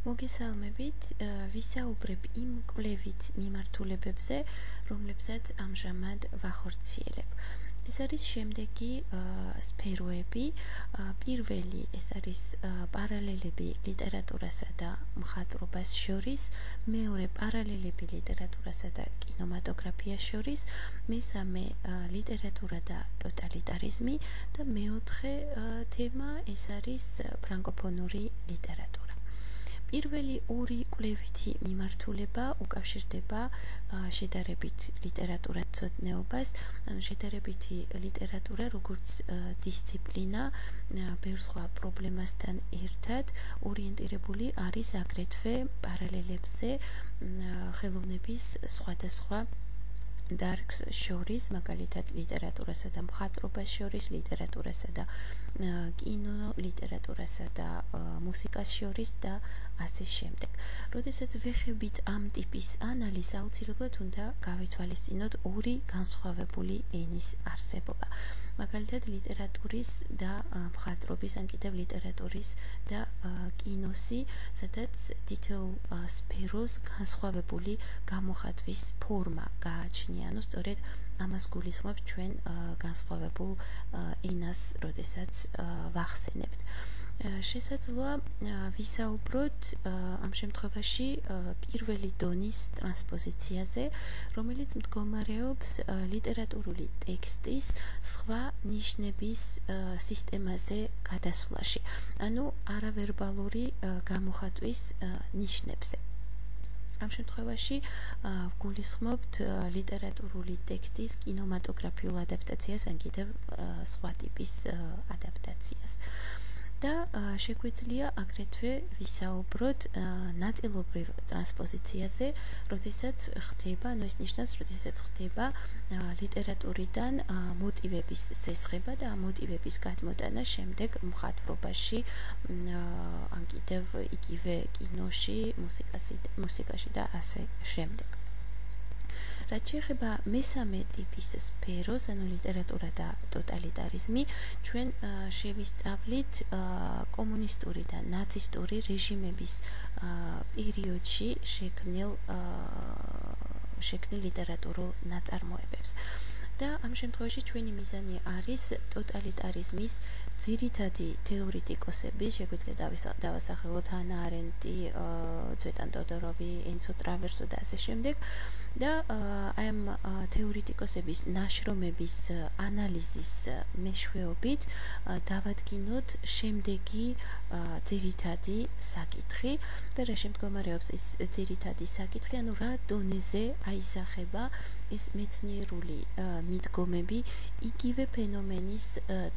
მოგესალმებით, ვისაუბრებ იმ კვლევით მიმართულებებზე, რომლებსაც ამჟამად ვახორციელებ. ეს არის შემდეგი სფეროები. პირველი ეს არის პარალელები ლიტერატურასა და მხატვრობას შორის, მეორე პარალელები ლიტერატურასა და კინემატოგრაფიას შორის, მესამე ლიტერატურა და ტოტალიტარიზმი და მეოთხე თემა ეს არის ფრანკოფონური ლიტერატურა. პირველი ორი კვლევითი მიმართულება უკავშირდება შედარებით ლიტერატურათმცოდნეობას, ანუ შედარებითი ლიტერატურა როგორც დისციპლინა ბევრ სხვა პრობლემასთან ერთად ორიენტირებული არის აგრეთვე პარალელებზე ხელოვნების სხვადასხვა დარგს შორის, მაგალითად ლიტერატურასა და მხატვრობას შორის, ლიტერატურასა და კინო, ლიტერატურასა და მუსიკას შორის და ასე შემდეგ. როდესაც ვეხებით ამ ტიპის ანალიზს, აუცილებლად უნდა გავითვალისწინოთ ორი განსხვავებული ენის არსებობა. მაგალითად ლიტერატურის და მხატვრობის, ან კიდევ ლიტერატურის და კინოსი, სადაც თითოეულ სფეროს განსხვავებული გამოხატვის ფორმა გააჩნია. ანუ სწორედ ამას გულისხმობთ ჩვენ განსხვავებულ ენას, როდესაც ვახსენებთ. შესაძლოა ვისაუბროთ ამ შემთხვევაში პირველი დონის ტრანსპოზიციაზე, რომელიც მდგომარეობს ლიტერატურული ტექსტის სხვა ნიშნების სისტემაზე გადასვლაში, ანუ არავერბალური გამოხატვის ნიშნებზე. ამ შემთხვევაში გულისხმობთ ლიტერატურული ტექსტის კინემატოგრაფიულ ადაპტაციას, ან კიდევ სხვა ტიპის ადაპტაციას. და შეგვიძლია აგრეთვე ვისაუბროთ ნაწილობრივ ტრანსპოზიციაზე, როდესაც ხდება, ანუ ეს ნიშნავს, როდესაც ხდება ლიტერატურიდან მოტივების ზესხება და ამ მოტივების გადმოტანა შემდეგ მხატვრობაში, ან კიდევ იგივე კინოში, მუსიკაში და ასე შემდეგ. რაც შეეხება მესამე ტიპის სფეროს, ანუ ლიტერატურა და ტოტალიტარიზმი, ჩვენ შევისწავლით კომუნისტური და ნაცისტური რეჟიმების პერიოდში შექმნილ ლიტერატურულ ნაწარმოებებს. და ამ შემთხვევაში ჩვენი მიზანი არის ტოტალიტარიზმის ძირითადი თეორიტიკოსების, შეგვიძლია დავასახელოთ ანა არენტი, ცვეტან ტოდოროვი, ენცო ტრავერსო და ასე შემდეგ. და აი ამ თეორიტიკოსების ნაშრომების ანალიზის მეშვეობით დავადგინოთ შემდეგი ძირითადი საკითხი და რა შემდგომარეობს ეს ძირითადი საკითხი, ანუ რა დონეზე აისახება ეს მეცნიერული მიდგომები იგივე ფენომენის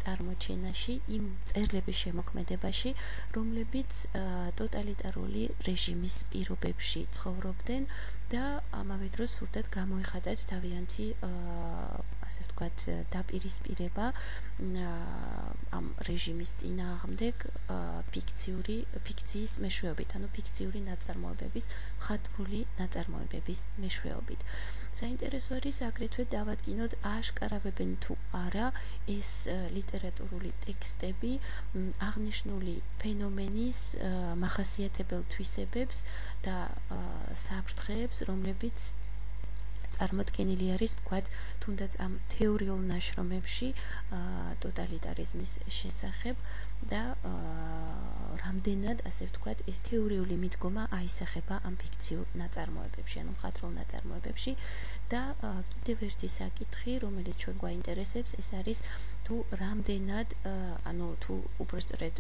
წარმოჩენაში, იმ წერლების შემოქმედებაში, რომლებიც ტოტალიტარული რეჟიმის პირობებში ცხოვრობდნენ და ამავე დროს სურდათ გამოეხატათ თავიანთი, ასე ვთქვათ, დაპირისპირება ამ რეჟიმის წინააღმდეგ ფიქციის მეშვეობით, ანუ ფიქციური ნაწარმოებების, მხატვრული ნაწარმოებების მეშვეობით. საინტერესო არის აგრეთვე დავადგინოთ, აშკარავებენ თუ არა ეს ლიტერატურული ტექსტები აღნიშნული ფენომენის მახასიათებელ თვისებებს და საფრთხეებს, რომლებიც წარმოდგენილი არის, თქვათ, თუნდაც ამ თეორიულ ნაშრომებში ტოტალიტარიზმის შესახებ და რამდენად, ასე ვთქვათ, ეს თეორიული მიდგომა აისახება ამ ფიქციურ ნაწარმოებებში, ანუ მხატვრულ ნაწარმოებებში. და კიდევ ერთი საკითხი, რომელიც ჩვენ გვაინტერესებს, ეს არის თუ რამდენად, ანუ თუ უბრალოდ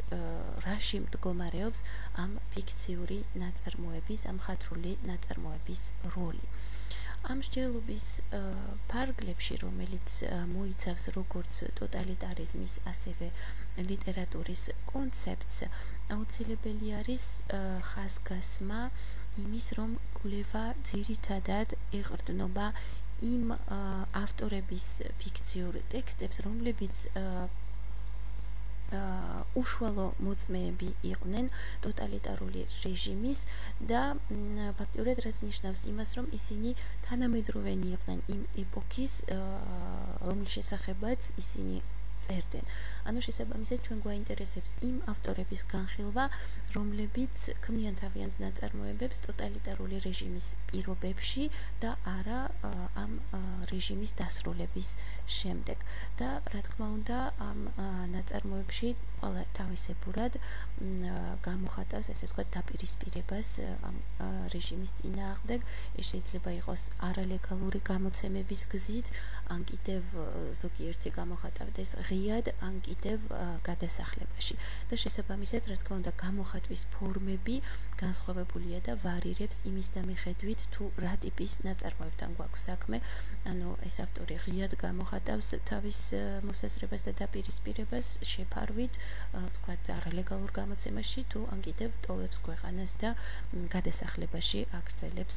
რაში მდგომარეობს ამ ფიქციური ნაწარმოების, ამ მხატვრული ნაწარმოების როლი. ამ მსჯელობის ფარგლებში, რომელიც მოიცავს როგორც ტოტალიტარიზმის, ასევე ლიტერატურის კონცეფტს, აუცილებელი არის ხაზგასმა იმის, რომ კვლევა ძირითადად ეყრდნობა იმ ავტორების ფიქციურ ტექსტებს, რომლებიც უშუალო მოწმეები იყვნენ ტოტალიტარული რეჟიმის და ფაქტიურად რაც ნიშნავს იმას, რომ ისინი თანამედროვენი იყვნენ იმ ეპოქის, რომლის შესახებაც ისინი წერდნენ. ანუ შესაბამისად ჩვენ გვაინტერესებს იმ ავტორების განხილვა, რომლებიც ქმნიან თავიანთ ნაწარმოებებს ტოტალიტარული რეჟიმის პირობებში და არა ამ რეჟიმის დასრულების შემდეგ. და რა თქმა უნდა, ამ ნაწარმოებში ყველა თავისებურად გამოხატავს, ესე ვთქვათ, დაპირისპირებას ამ რეჟიმის წინააღმდეგ. ეს შეიძლება იყოს არალეგალური გამოცემების გზით, ან კიდევ ზოგიერთი გამოხატავდეს ღიად, ან კიდევ გადასახლებაში. და შესაბამისად, რა თქმა უნდა, გამოხატვის ფორმები განსხვავებულია და ვარირებს იმის მიხედვით, თუ რა ტიპის ნაწარმოებთან გვაქვს საქმე. ანუ ეს ავტორი ღიად გამოხატავს თავის მოსაზრებას და დაპირისპირებას შეფარვით, ვთქვათ, არალეგალურ გამოცემაში, თუ ან კიდევ ტოვებს ქვეყანას და გადასახლებაში აგრძელებს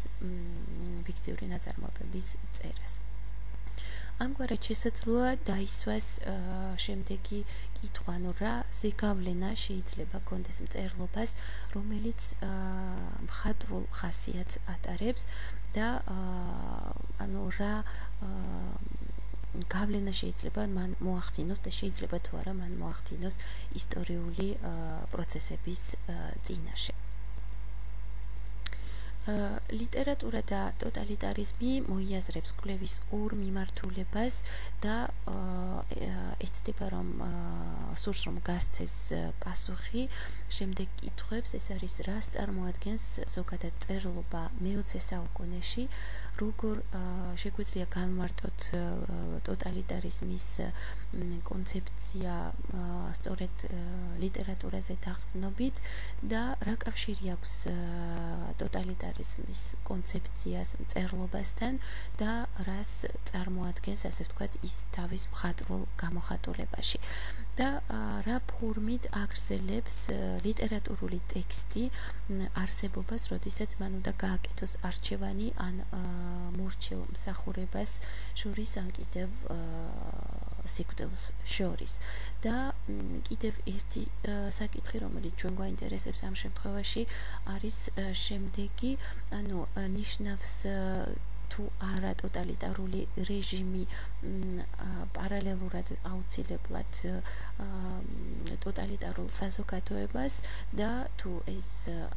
ფიქციური ნაწარმოებების წერას. ამგვარად შესაძლოა დაისვას შემდეგი კითხვა, ანუ რა ზეგავლენა შეიძლება კონდეს მწერლობას, რომელიც მხატვრულ ხასიათს ატარებს და ანუ რა გავლენა შეიძლება მან მოახდინოს და შეიძლება თუ არა მან მოახდინოს ისტორიული პროცესების წინაშე. ლიტერატურა და ტოტალიტარიზმი მოიაზრებს კვლევის ორ მიმართულებას და ეცდება, რომ სურს რომ გასცეს პასუხი შემდეგ კითხვებს, ეს არის რას წარმოადგენს ზოგადად წერლობა მე-20 საუკუნეში, როგორ შეგვიძლია განვარტოთ ტოტალიტარიზმის კონცეფცია სწორედ ლიტერატურაზე დაყრდნობით და რა კავშირი აქვს ტოტალიტარიზმის კონცეფციას მწერლობასთან და რას წარმოადგენს, ასე ვთქვათ, ის თავის მხატვრულ გამოხატულებაში. და რა ფორმით აგრძელებს ლიტერატურული ტექსტი არსებობას, როდესაც მან უნდა გააკეთოს არჩევანი ან მორჩილ მსახურებას შორის, ან კიდევ სიკვდილს შორის. და კიდევ ერთი საკითხი, რომელიც ჩვენ გვაინტერესებს ამ შემთხვევაში, არის შემდეგი, ანუ ნიშნავს თუ არა ტოტალიტარული რეჟიმი პარალელურად აუცილებლად ტოტალიტარულ საზოგადოებას და თუ ეს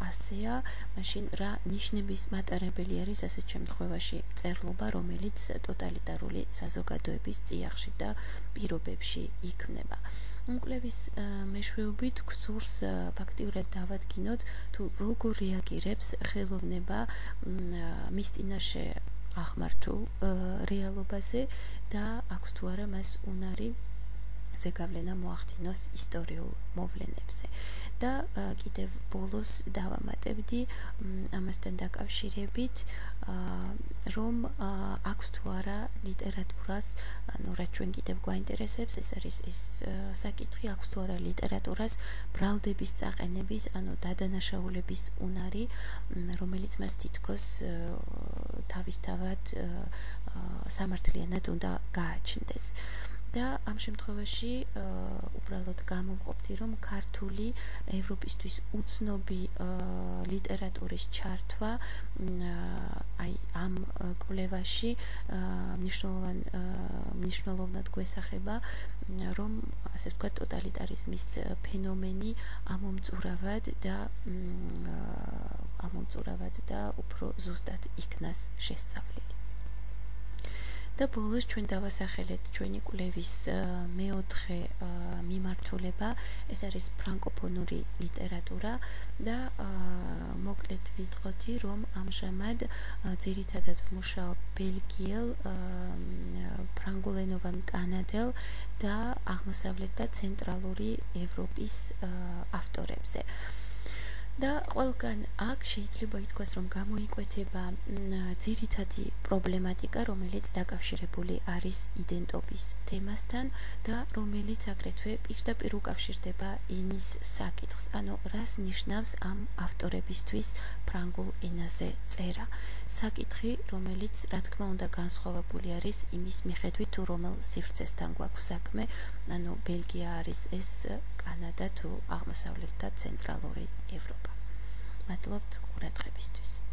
ასეა, მაშინ რა ნიშნების მატარებელი არის ასეთ შემთხვევაში წერლობა, რომელიც ტოტალიტარული საზოგადოების წიაღში და პირობებში იქმნება. კვლევის მეშვეობით გსურს ფაქტიურად დავადგინოთ, თუ როგორ რეაგირებს ხელოვნება მის წინაშე აღმართულ რეალობაზე და აქვს თუ არა მას უნარი ზეგავლენა მოახდინოს ისტორიულ მოვლენებზე. და კიდევ ბოლოს დავამატებდი ამასთან დაკავშირებით, რომ აქვს თუ არა ლიტერატურას, ანუ რაც ჩვენ კიდევ გვაინტერესებს, ეს არის ეს საკითხი, აქვს თუ არა ლიტერატურას ბრალდების წაყენების, ანუ დადანაშაულების უნარი, რომელიც მას თითქოს თავისთავად სამართლიანად უნდა გააჩნდეს. და ამ შემთხვევაში უბრალოდ გამოვყოფდი, რომ ქართული ევროპისთვის უცნობი ლიტერატურის ჩართვა აი ამ კვლევაში მნიშვნელოვნად გვესახება, რომ ასე ვთქვათ, ტოტალიტარიზმის ფენომენი ამომწურავად და უფრო ზუსტად იქნას შესწავლილი. და ბოლოს ჩვენ დავასახელეთ ჩვენი კვლევის მეოთხე მიმართულება, ეს არის ფრანკოფონური ლიტერატურა და მოკლედ ვიტყოდი, რომ ამჟამად ძირითადად ვმუშაობ ბელგიელ, ფრანგულენოვან კანადელ და აღმოსავლეთ და ცენტრალური ევროპის ავტორებზე. და ყველგან აქ შეიძლება ითქვას, რომ გამოიკვეთება ძირითადი პრობლემატიკა, რომელიც დაკავშირებული არის იდენტობის თემასთან და რომელიც აგრეთვე პირდაპირ უკავშირდება ენის საკითხს, ანუ რას ნიშნავს ამ ავტორებისთვის ფრანგულ ენაზე წერა. საკითხი, რომელიც რა თქმა უნდა განსხვავებული არის იმის მიხედვით, თუ რომელ სივრცესთან გვაქვს საქმე, ანუ ბელგია არის ეს, კანადა თუ აღმოსავლეთ და ცენტრალური ევროპა. მადლობთ ყურადღებისთვის.